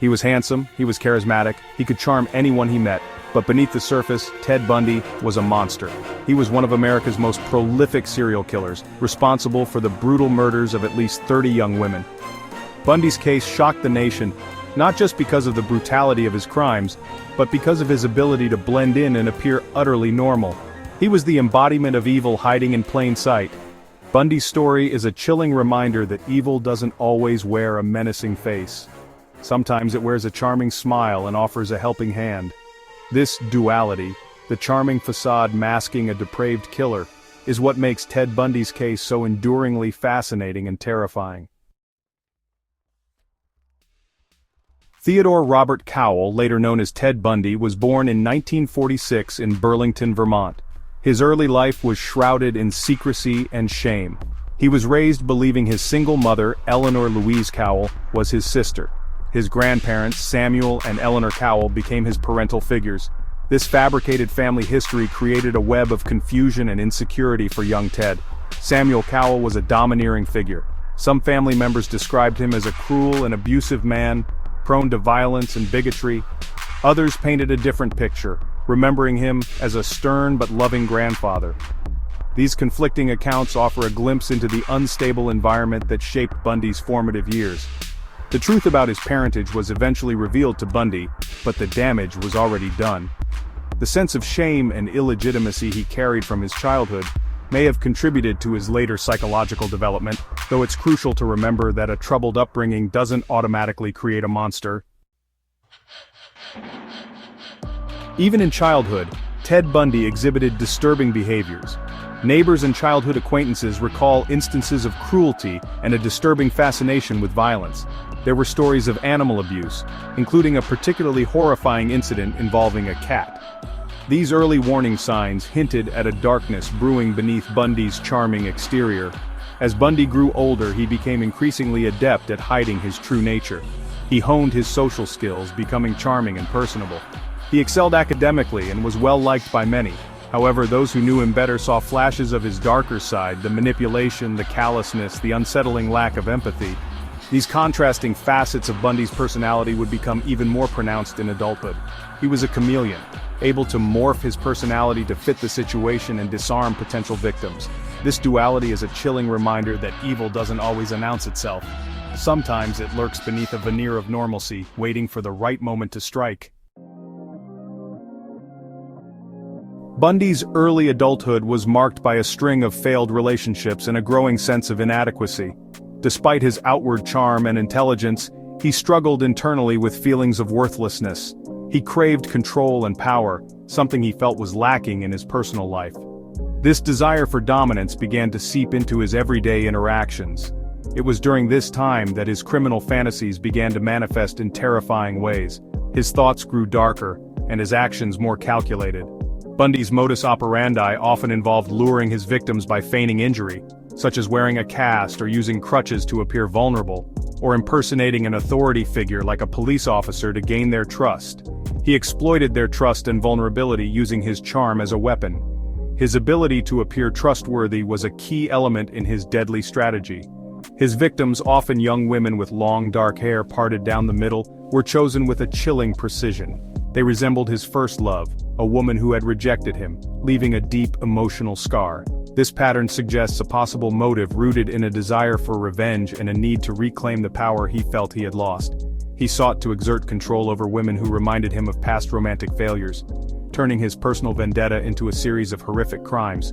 He was handsome, he was charismatic, he could charm anyone he met, but beneath the surface, Ted Bundy was a monster. He was one of America's most prolific serial killers, responsible for the brutal murders of at least 30 young women. Bundy's case shocked the nation, not just because of the brutality of his crimes, but because of his ability to blend in and appear utterly normal. He was the embodiment of evil hiding in plain sight. Bundy's story is a chilling reminder that evil doesn't always wear a menacing face. Sometimes it wears a charming smile and offers a helping hand. This duality, the charming facade masking a depraved killer, is what makes Ted Bundy's case so enduringly fascinating and terrifying. Theodore Robert Cowell, later known as Ted Bundy, was born in 1946 in Burlington, Vermont. His early life was shrouded in secrecy and shame. He was raised believing his single mother, Eleanor Louise Cowell, was his sister. His grandparents, Samuel and Eleanor Cowell, became his parental figures. This fabricated family history created a web of confusion and insecurity for young Ted. Samuel Cowell was a domineering figure. Some family members described him as a cruel and abusive man, prone to violence and bigotry. Others painted a different picture, remembering him as a stern but loving grandfather. These conflicting accounts offer a glimpse into the unstable environment that shaped Bundy's formative years. The truth about his parentage was eventually revealed to Bundy, but the damage was already done. The sense of shame and illegitimacy he carried from his childhood may have contributed to his later psychological development, though it's crucial to remember that a troubled upbringing doesn't automatically create a monster. Even in childhood, Ted Bundy exhibited disturbing behaviors. Neighbors and childhood acquaintances recall instances of cruelty and a disturbing fascination with violence. There were stories of animal abuse, including a particularly horrifying incident involving a cat. These early warning signs hinted at a darkness brewing beneath Bundy's charming exterior. As Bundy grew older, he became increasingly adept at hiding his true nature. He honed his social skills, becoming charming and personable. He excelled academically and was well liked by many. However, those who knew him better saw flashes of his darker side, the manipulation, the callousness, the unsettling lack of empathy. These contrasting facets of Bundy's personality would become even more pronounced in adulthood. He was a chameleon, able to morph his personality to fit the situation and disarm potential victims. This duality is a chilling reminder that evil doesn't always announce itself. Sometimes it lurks beneath a veneer of normalcy, waiting for the right moment to strike. Bundy's early adulthood was marked by a string of failed relationships and a growing sense of inadequacy. Despite his outward charm and intelligence, he struggled internally with feelings of worthlessness. He craved control and power, something he felt was lacking in his personal life. This desire for dominance began to seep into his everyday interactions. It was during this time that his criminal fantasies began to manifest in terrifying ways. His thoughts grew darker, and his actions more calculated. Bundy's modus operandi often involved luring his victims by feigning injury, such as wearing a cast or using crutches to appear vulnerable, or impersonating an authority figure like a police officer to gain their trust. He exploited their trust and vulnerability using his charm as a weapon. His ability to appear trustworthy was a key element in his deadly strategy. His victims, often young women with long dark hair parted down the middle, were chosen with a chilling precision. They resembled his first love, a woman who had rejected him, leaving a deep emotional scar. This pattern suggests a possible motive rooted in a desire for revenge and a need to reclaim the power he felt he had lost. He sought to exert control over women who reminded him of past romantic failures, turning his personal vendetta into a series of horrific crimes.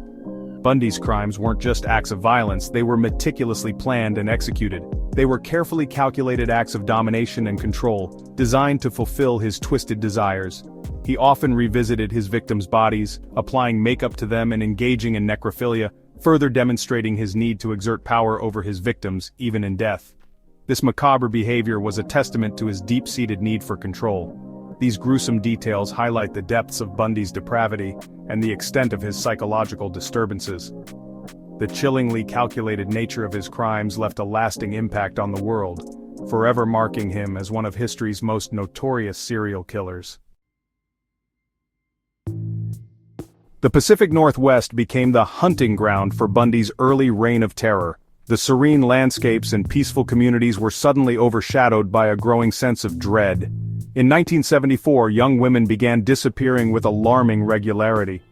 Bundy's crimes weren't just acts of violence, they were meticulously planned and executed. They were carefully calculated acts of domination and control, designed to fulfill his twisted desires. He often revisited his victims' bodies, applying makeup to them and engaging in necrophilia, further demonstrating his need to exert power over his victims, even in death. This macabre behavior was a testament to his deep-seated need for control. These gruesome details highlight the depths of Bundy's depravity and the extent of his psychological disturbances. The chillingly calculated nature of his crimes left a lasting impact on the world, forever marking him as one of history's most notorious serial killers. The Pacific Northwest became the hunting ground for Bundy's early reign of terror. The serene landscapes and peaceful communities were suddenly overshadowed by a growing sense of dread. In 1974, young women began disappearing with alarming regularity.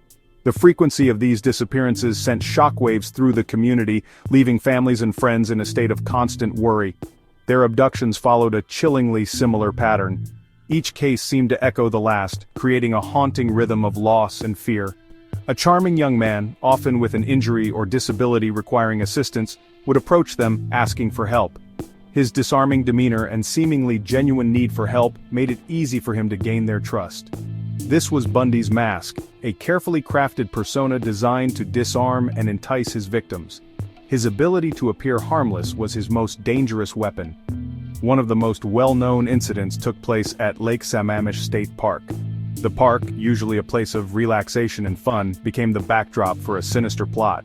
The frequency of these disappearances sent shockwaves through the community, leaving families and friends in a state of constant worry. Their abductions followed a chillingly similar pattern. Each case seemed to echo the last, creating a haunting rhythm of loss and fear. A charming young man, often with an injury or disability requiring assistance, would approach them, asking for help. His disarming demeanor and seemingly genuine need for help made it easy for him to gain their trust. This was Bundy's mask, a carefully crafted persona designed to disarm and entice his victims. His ability to appear harmless was his most dangerous weapon. One of the most well-known incidents took place at Lake Sammamish State Park. The park, usually a place of relaxation and fun, became the backdrop for a sinister plot.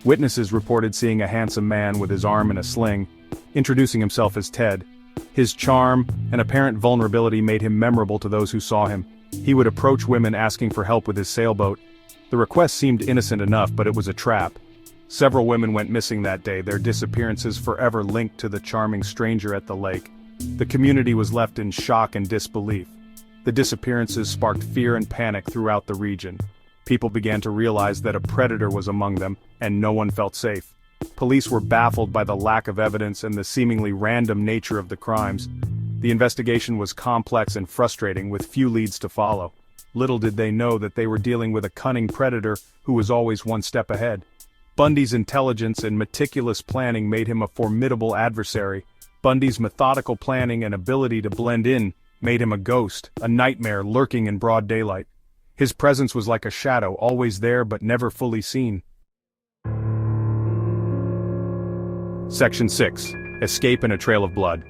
Witnesses reported seeing a handsome man with his arm in a sling, introducing himself as Ted. His charm and apparent vulnerability made him memorable to those who saw him. He would approach women asking for help with his sailboat. The request seemed innocent enough, but it was a trap. Several women went missing that day, their disappearances forever linked to the charming stranger at the lake. The community was left in shock and disbelief. The disappearances sparked fear and panic throughout the region. People began to realize that a predator was among them, and no one felt safe. Police were baffled by the lack of evidence and the seemingly random nature of the crimes. The investigation was complex and frustrating, with few leads to follow. Little did they know that they were dealing with a cunning predator who was always one step ahead. Bundy's intelligence and meticulous planning made him a formidable adversary. Bundy's methodical planning and ability to blend in made him a ghost, a nightmare lurking in broad daylight. His presence was like a shadow, always there but never fully seen. Section 6. Escape and a Trail of Blood.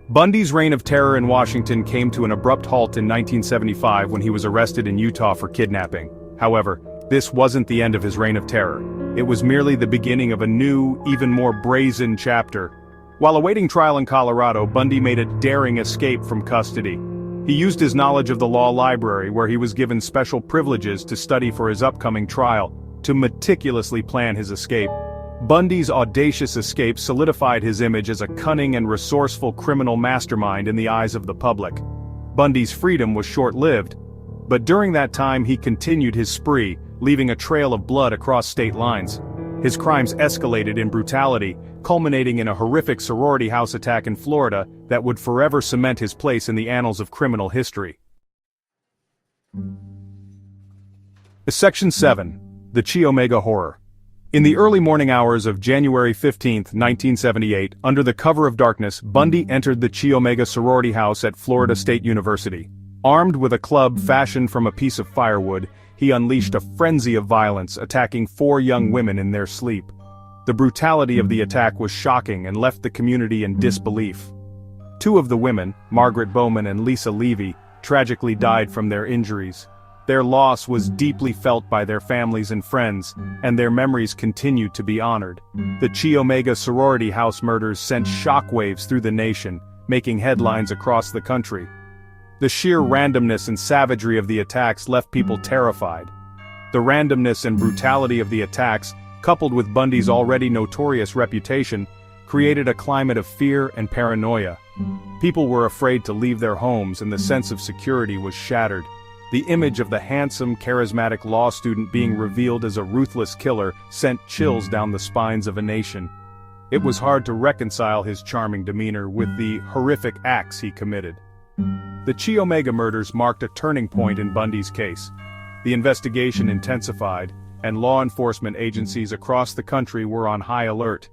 Bundy's reign of terror in Washington came to an abrupt halt in 1975 when he was arrested in Utah for kidnapping. However, this wasn't the end of his reign of terror. It was merely the beginning of a new, even more brazen chapter. While awaiting trial in Colorado, Bundy made a daring escape from custody. He used his knowledge of the law library, where he was given special privileges to study for his upcoming trial, to meticulously plan his escape. Bundy's audacious escape solidified his image as a cunning and resourceful criminal mastermind in the eyes of the public. Bundy's freedom was short-lived, but during that time he continued his spree, leaving a trail of blood across state lines. His crimes escalated in brutality, culminating in a horrific sorority house attack in Florida that would forever cement his place in the annals of criminal history. Section 7. The Chi Omega Horror. In the early morning hours of January 15, 1978, under the cover of darkness, Bundy entered the Chi Omega sorority house at Florida State University. Armed with a club fashioned from a piece of firewood, he unleashed a frenzy of violence, attacking 4 young women in their sleep. The brutality of the attack was shocking and left the community in disbelief. 2 of the women, Margaret Bowman and Lisa Levy, tragically died from their injuries. Their loss was deeply felt by their families and friends, and their memories continued to be honored. The Chi Omega sorority house murders sent shockwaves through the nation, making headlines across the country. The sheer randomness and savagery of the attacks left people terrified. The randomness and brutality of the attacks, coupled with Bundy's already notorious reputation, created a climate of fear and paranoia. People were afraid to leave their homes, and the sense of security was shattered. The image of the handsome, charismatic law student being revealed as a ruthless killer sent chills down the spines of a nation. It was hard to reconcile his charming demeanor with the horrific acts he committed. The Chi Omega murders marked a turning point in Bundy's case. The investigation intensified, and law enforcement agencies across the country were on high alert.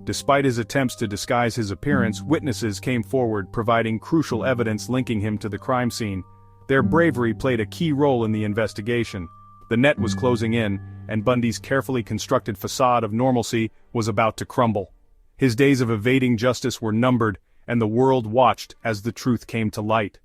Despite his attempts to disguise his appearance, witnesses came forward providing crucial evidence linking him to the crime scene. Their bravery played a key role in the investigation. The net was closing in, and Bundy's carefully constructed facade of normalcy was about to crumble. His days of evading justice were numbered, and the world watched as the truth came to light.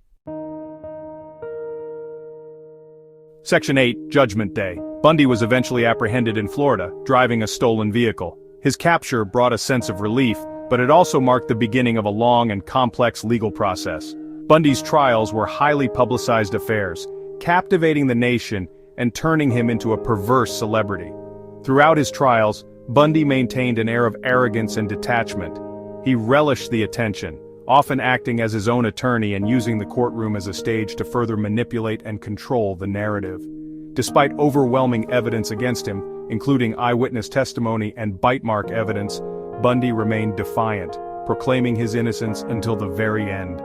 Section 8. Judgment Day. Bundy was eventually apprehended in Florida, driving a stolen vehicle. His capture brought a sense of relief, but it also marked the beginning of a long and complex legal process. Bundy's trials were highly publicized affairs, captivating the nation and turning him into a perverse celebrity. Throughout his trials, Bundy maintained an air of arrogance and detachment. He relished the attention, often acting as his own attorney and using the courtroom as a stage to further manipulate and control the narrative. Despite overwhelming evidence against him, including eyewitness testimony and bite mark evidence, Bundy remained defiant, proclaiming his innocence until the very end.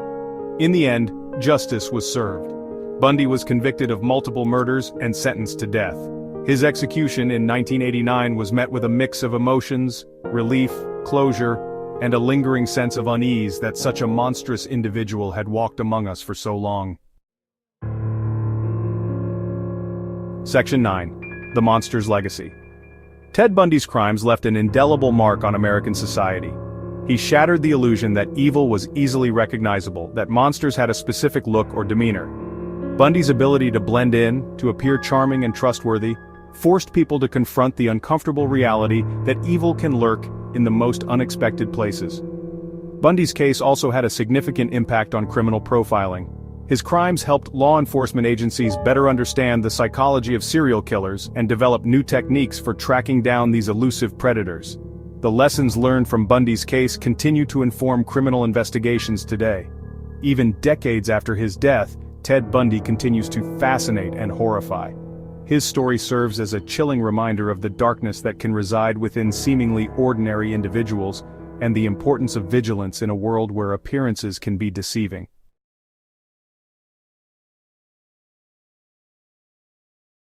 In the end, justice was served. Bundy was convicted of multiple murders and sentenced to death. His execution in 1989 was met with a mix of emotions, relief, closure, and a lingering sense of unease that such a monstrous individual had walked among us for so long. Section 9. The Monster's Legacy. Ted Bundy's crimes left an indelible mark on American society. He shattered the illusion that evil was easily recognizable, that monsters had a specific look or demeanor. Bundy's ability to blend in, to appear charming and trustworthy, forced people to confront the uncomfortable reality that evil can lurk in the most unexpected places. Bundy's case also had a significant impact on criminal profiling. His crimes helped law enforcement agencies better understand the psychology of serial killers and develop new techniques for tracking down these elusive predators. The lessons learned from Bundy's case continue to inform criminal investigations today. Even decades after his death, Ted Bundy continues to fascinate and horrify. His story serves as a chilling reminder of the darkness that can reside within seemingly ordinary individuals, and the importance of vigilance in a world where appearances can be deceiving.